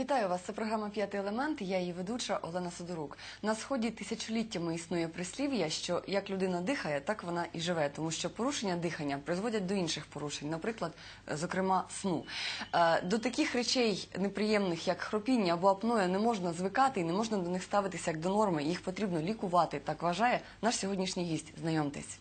Вітаю вас, це програма «П'ятий елемент», я її ведуча Олена Сидорук. На Сході тисячоліттями існує прислів'я, що як людина дихає, так вона і живе, тому що порушення дихання призводять до інших порушень, наприклад, зокрема, сну. До таких речей неприємних, як хропіння або апноя, не можна звикати і не можна до них ставитися як до норми, їх потрібно лікувати, так вважає наш сьогоднішній гість. Знайомтесь.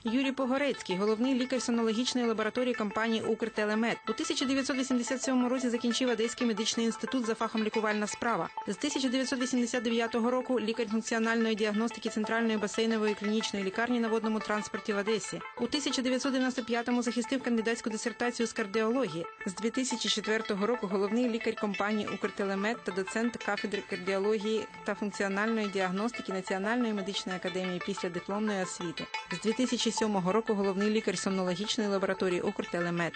Юрій Погорецький, головний лікар сонологічної лабораторії компанії «Укртелемет». У 1987 році закінчив Одеський медичний інститут за фахом лікувальна справа. З 1989 року лікар функціональної діагностики Центральної басейнової клінічної лікарні на водному транспорті в Одесі. У 1995-му захистив кандидатську дисертацію з кардіології. З 2004 року головний лікар компанії «Укртелемет» та доцент кафедри кардіології та функціональної діагностики Національної медичної академії післядипломної освіти. З 2007 року головний лікар сомнологічної лабораторії «Укртелемет».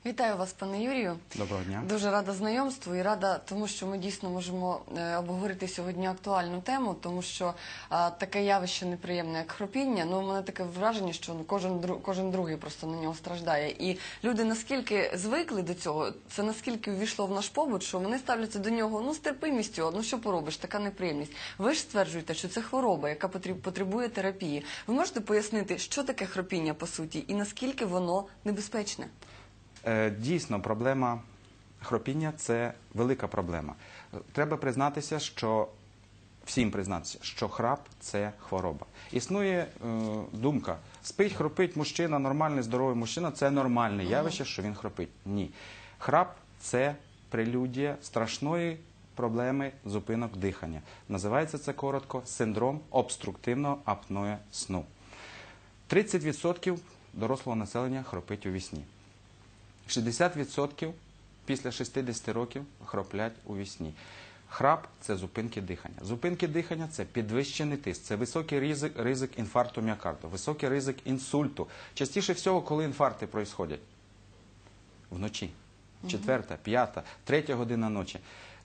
Вітаю вас, пане Юрію. Доброго дня. Дуже рада знайомству і рада тому, що ми дійсно можемо обговорити сьогодні актуальну тему, тому що таке явище неприємне, як хропіння, у мене таке враження, що кожен другий просто на нього страждає. І люди наскільки звикли до цього, це наскільки увійшло в наш побут, що вони ставляться до нього, з терпимістю, що поробиш, така неприємність. Ви ж стверджуєте, що це хвороба, яка потребує терапії. Ви можете пояснити, що таке хропіння, по суті, і наскільки воно небезпечне? Дійсно, проблема хропіння – це велика проблема. Треба признатися, всім признатися, що храп – це хвороба. Існує думка, спить, хропить мужчина, нормальний, здоровий мужчина – це нормальне явище, що він хропить. Ні. Храп – це прелюдія страшної проблеми зупинок дихання. Називається це коротко синдром обструктивного апноя сну. 30% дорослого населення хропить у вісні. 60% після 60 років хроплять у вісні. Храп – це зупинки дихання. Зупинки дихання – це підвищений тиск, це високий ризик інфаркту міокарду, високий ризик інсульту. Частіше всього, коли інфаркти происходять? Вночі. 4, 5, 3 година ночі.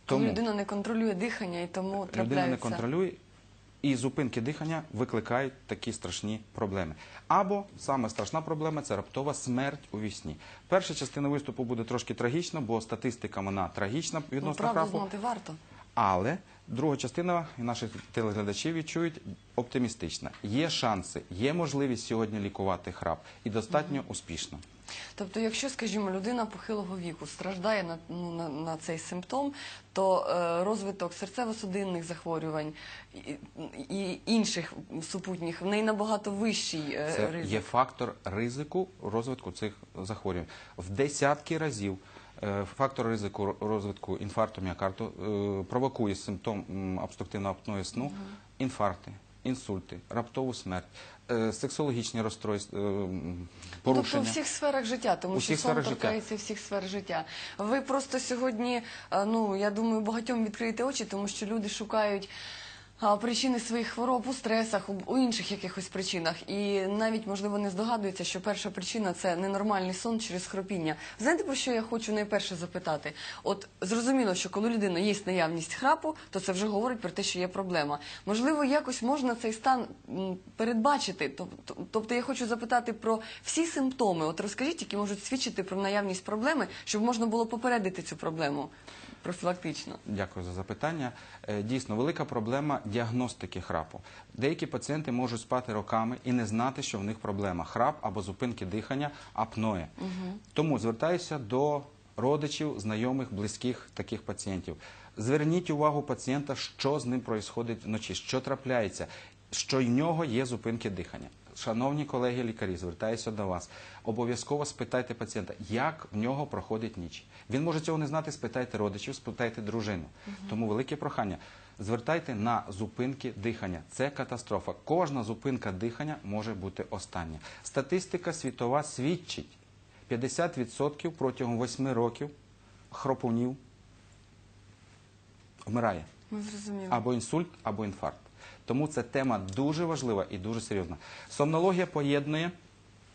Тому людина не контролює дихання і тому трапляються. Людина не контролює. І зупинки дихання викликають такі страшні проблеми. Або саме страшна проблема – це раптова смерть у вісні. Перша частина виступу буде трошки трагічна, бо статистика вона трагічна відносно храпу. Правду знати варто. Але друга частина наших телеглядачів відчують оптимістична. Є шанси, є можливість сьогодні лікувати храп і достатньо успішно. Тобто, якщо, скажімо, людина похилого віку страждає на цей симптом, то розвиток серцево-судинних захворювань і інших супутніх в неї набагато вищий ризик. Це є фактор ризику розвитку цих захворювань. В десятки разів фактор ризику розвитку інфаркту міокарду провокує симптом обструктивного апноя сну, інфаркти, інсульти, раптову смерть, сексологічні розстройства, порушення. Тобто у всіх сферах життя, тому що сон торкається всіх сфер життя. Ви просто сьогодні, я думаю, багатьом відкриєте очі, тому що люди шукають причини своїх хвороб у стресах, у інших якихось причинах. І навіть, можливо, не здогадуються, що перша причина – це ненормальний сон через хропіння. Знаєте, про що я хочу найперше запитати? От зрозуміло, що коли у людини є наявність храпу, то це вже говорить про те, що є проблема. Можливо, якось можна цей стан передбачити? Тобто я хочу запитати про всі симптоми. От розкажіть, які можуть свідчити про наявність проблеми, щоб можна було попередити цю проблему профілактично. Дякую за запитання. Дійсно, велика проблема діагностики храпу. Деякі пацієнти можуть спати роками і не знати, що в них проблема – храп або зупинки дихання, апноя. Тому звертаюся до родичів, знайомих, близьких таких пацієнтів. Зверніть увагу пацієнта, що з ним відбувається вночі, що трапляється, що в нього є зупинки дихання. Шановні колеги-лікарі, звертаюся до вас. Обов'язково спитайте пацієнта, як в нього проходить ніч. Він може цього не знати, спитайте родичів, спитайте дружину. Тому велике прохання. Звертайте на зупинки дихання. Це катастрофа. Кожна зупинка дихання може бути остання. Статистика світова свідчить. 50% протягом 8 років хропунів вмирає. Або інсульт, або інфаркт. Тому ця тема дуже важлива і дуже серйозна. Сомнологія поєднує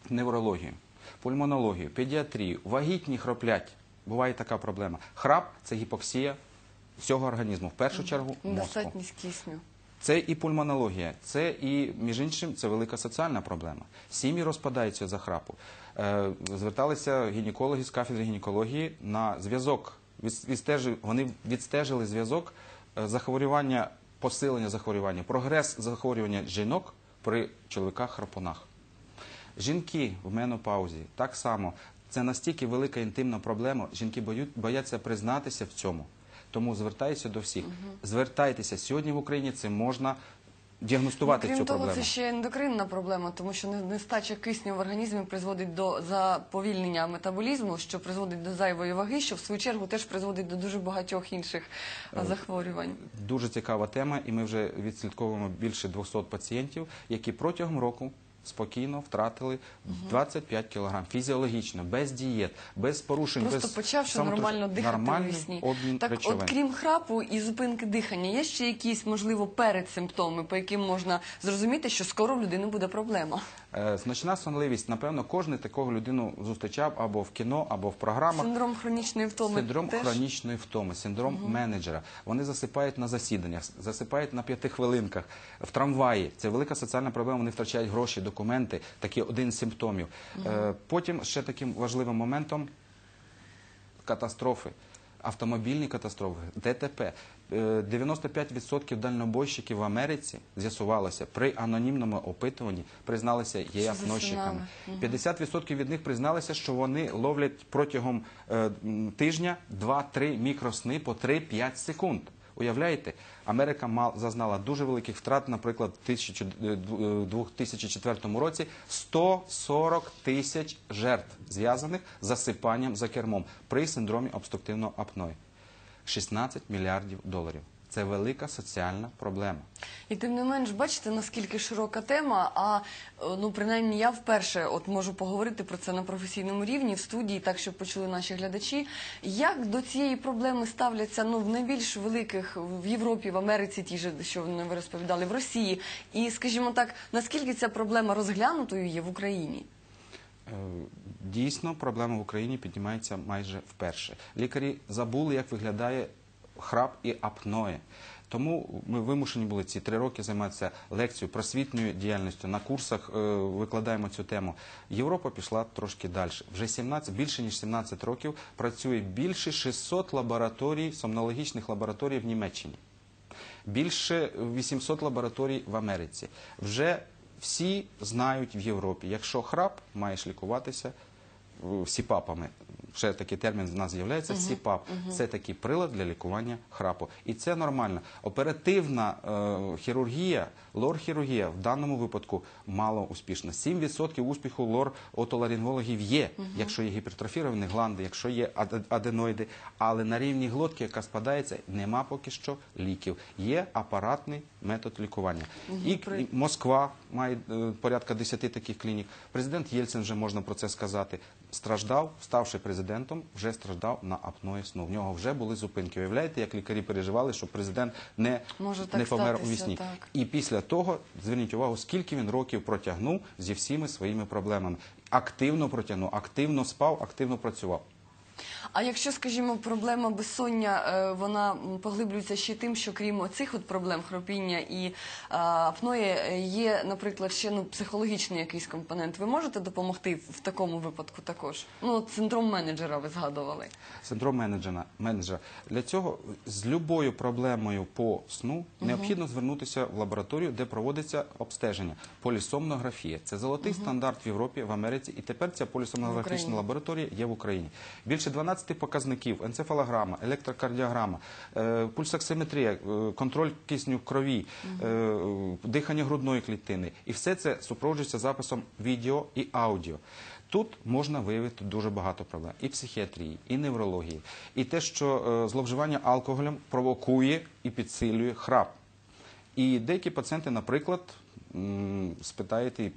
неврологію, пульмонологію, педіатрію, вагітні хроплять. Буває така проблема. Храп – це гіпоксія всього організму, в першу чергу мозку. Недостатність кисню. Це і пульмонологія, це і, між іншим, це велика соціальна проблема. Сім'ї розпадаються за храпу. Зверталися гінекологи з кафедри гінекології на зв'язок вони відстежили зв'язок захворювання, посилення захворювання, прогрес захворювання жінок при чоловіках-храпунах. Жінки в менопаузі так само. Це настільки велика інтимна проблема, жінки бояться признатися в цьому. Тому звертаюся до всіх. Звертайтеся. Сьогодні в Україні це можна діагностувати цю проблему. Крім того, це ще ендокринна проблема, тому що нестача кисню в організмі призводить до заповільнення метаболізму, що призводить до зайвої ваги, що в свою чергу теж призводить до дуже багатьох інших захворювань. Дуже цікава тема, і ми вже відслідковуємо більше 200 пацієнтів, які протягом року спокійно втратили 25 кілограм фізіологічно, без дієт, без порушень. Просто почавши нормально дихати навесні. Так от, крім храпу і зупинки дихання, є ще якісь, можливо, передсимптоми, по яким можна зрозуміти, що скоро в людини буде проблема? Значна сонливість. Напевно, кожен такого людину зустрічав або в кіно, або в програмах. Синдром хронічної втоми. Синдром хронічної втоми, синдром менеджера. Вони засипають на засіданнях, засипають на 5 хвилинках, в трамваї. Це велика соціальна проблема, вони втрачають гроші, документи, такий один з симптомів. Потім ще таким важливим моментом – катастрофи. Автомобільні катастрофи, ДТП. 95% дальнобойщиків в Америці, з'ясувалося, при анонімному опитуванні призналися, є апнойщиками. 50% від них призналися, що вони ловлять протягом тижня 2-3 мікросни по 3-5 секунд. Уявляєте? Америка зазнала дуже великих втрат, наприклад, у 2004 році 140 тисяч жертв, зв'язаних з засипанням за кермом при синдромі обструктивного апної. 16 мільярдів доларів. Це велика соціальна проблема. І тим не менш, бачите, наскільки широка тема, а принаймні я вперше можу поговорити про це на професійному рівні в студії, так, щоб почули наші глядачі. Як до цієї проблеми ставляться в найбільш великих в Європі, в Америці, ті ж, що ви розповідали, в Росії? І, скажімо так, наскільки ця проблема розглянутою є в Україні? Дійсно, проблема в Україні піднімається майже вперше. Лікарі забули, як виглядає храп і апноє. Тому ми вимушені були ці 3 роки займатися лекцією, просвітньою діяльністю. На курсах викладаємо цю тему. Європа пішла трошки далі. Вже більше ніж 17 років працює більше 600 лабораторій, сомнологічних лабораторій в Німеччині. Більше 800 лабораторій в Америці. Вже всі знають в Європі, якщо храп, маєш лікуватися СІПАПами. Ще такий термін в нас з'являється, СІПАП. Це такий прилад для лікування храпу. І це нормально. Оперативна хірургія, лор-хірургія в даному випадку мало успішна. 7% успіху лор-отоларингологів є, якщо є гіпертрофіровані гланди, якщо є аденоїди. Але на рівні глотки, яка спадається, нема поки що ліків. Є апаратний метод лікування. І Москва має порядка 10 таких клінік. Президент Єльцин, вже можна про це сказати, страждав, ставши президентом, вже страждав на апної сну. В нього вже були зупинки. Уявляєте, як лікарі переживали, що президент не помер у вісні. І після того, зверніть увагу, скільки він років протягнув зі всіми своїми проблемами. Активно протягнув, активно спав, активно працював. А якщо, скажімо, проблема безсоння, вона поглиблюється ще тим, що крім оцих проблем хропіння і апної, є, наприклад, ще психологічний якийсь компонент. Ви можете допомогти в такому випадку також? Синдром менеджера ви згадували. Синдром менеджера. Для цього з любою проблемою по сну необхідно звернутися в лабораторію, де проводиться обстеження. Полісомнографія. Це золотий стандарт в Європі, в Америці, і тепер ця полісомнографічна лабораторія є в Україні. Більше 12 показників, енцефалограма, електрокардіограма, пульсоксиметрія, контроль кисню в крові, дихання грудної клітини. І все це супроводжується записом відео і аудіо. Тут можна виявити дуже багато проблем. І психіатрії, і неврології. І те, що зловживання алкоголем провокує і підсилює храп. І деякі пацієнти, наприклад, спитаєте, і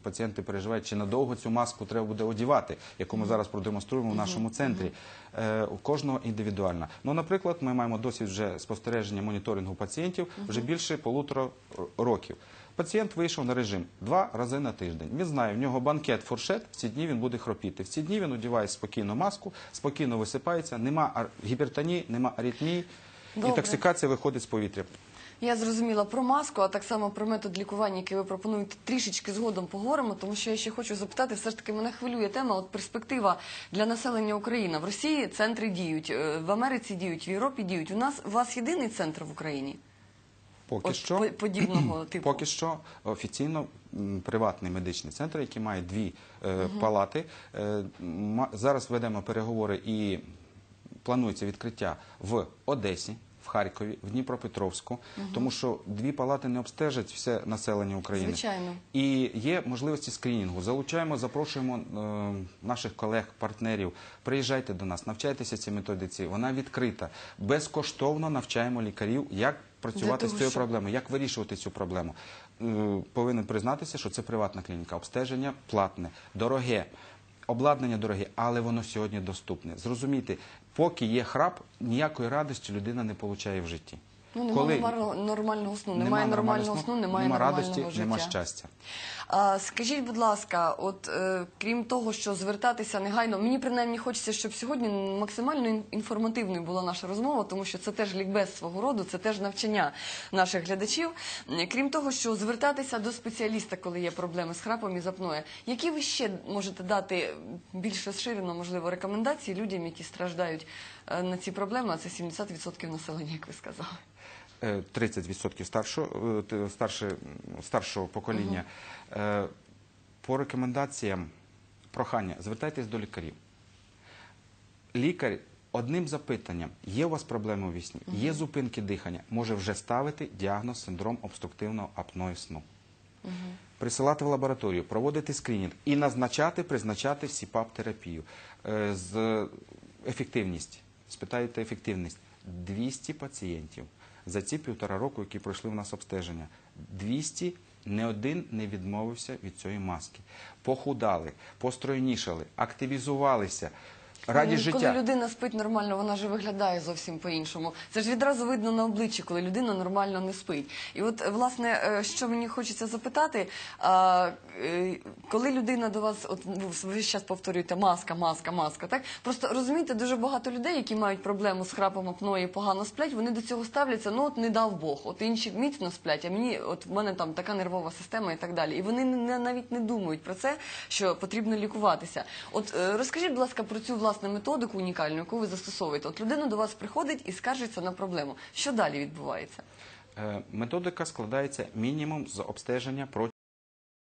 пацієнти переживають, чи надовго цю маску треба буде одягати, яку ми зараз продемонструємо в нашому центрі. У кожного індивідуально. Наприклад, ми маємо досвід вже спостереження моніторингу пацієнтів вже більше 1,5 років. Пацієнт вийшов на режим 2 рази на тиждень. Він знає, в нього банкет, фуршет, в ці дні він буде хропіти. В ці дні він одягає спокійно маску, спокійно висипається, нема гіпертонії, нема аритмії, і інтоксикація виходить з повітря. Я зрозуміла про маску, а так само про метод лікування, який ви пропонуєте, трішечки згодом поговоримо, тому що я ще хочу запитати, все ж таки мене хвилює тема, от перспектива для населення України. В Росії центри діють, в Америці діють, в Європі діють. У вас єдиний центр в Україні? Поки що, Подібного типу? поки що офіційно приватний медичний центр, який має дві палати. Зараз ведемо переговори і планується відкриття в Одесі, в Харкові, в Дніпропетровську, тому що дві палати не обстежать все населення України. Звичайно. І є можливості скринінгу. Залучаємо, запрошуємо наших колег, партнерів. Приїжджайте до нас, навчайтеся цій методиці. Вона відкрита. Безкоштовно навчаємо лікарів, як працювати з цією проблемою, як вирішувати цю проблему. Повинен признатися, що це приватна клініка. Обстеження платне, дороге. Обладнання дороге, але воно сьогодні доступне. Зрозумійте, поки є храп, ніякої радості людина не отримує в житті. Ну, немає нормального сну, немає нормального сну, немає радості, життя. нема щастя. Скажіть, будь ласка, от крім того, що звертатися негайно, мені принаймні хочеться, щоб сьогодні максимально інформативною була наша розмова, тому що це теж лікбез свого роду, це теж навчання наших глядачів. Крім того, що звертатися до спеціаліста, коли є проблеми з храпом і з апноє, які ви ще можете дати більш розширено, можливо, рекомендації людям, які страждають на ці проблеми, а це 70% населення, як ви сказали? 30% старшого покоління. По рекомендаціям, прохання, звертайтесь до лікарів. Лікар одним запитанням, є у вас проблеми у вісні, є зупинки дихання, може вже ставити діагноз синдром обструктивного апної сну. Присилати в лабораторію, проводити скринінг і призначати СІПАП-терапію. Ефективність. Спитаєте ефективність. 200 пацієнтів. За ці 1,5 року, які пройшли в нас обстеження, 200, не один не відмовився від цієї маски. Похудали, постройнішали, активізувалися. Раді життя. Коли людина спить нормально, вона ж виглядає зовсім по-іншому. Це ж відразу видно на обличчі, коли людина нормально не спить. І от, власне, що мені хочеться запитати, коли людина до вас, от ви зараз повторюєте маска, маска, маска, так? Просто розумієте, дуже багато людей, які мають проблему з храпом, апноє, погано сплять, вони до цього ставляться, ну от не дав Бог, от інші міцно сплять, а мені, от в мене там така нервова система і так далі. І вони навіть не думають про це, що потрібно лікуватися. От розкажіть, будь ласка, про цю власне методику унікальну, яку ви застосовуєте. От людина до вас приходить і скаржиться на проблему. Що далі відбувається? Методика складається мінімум з обстеження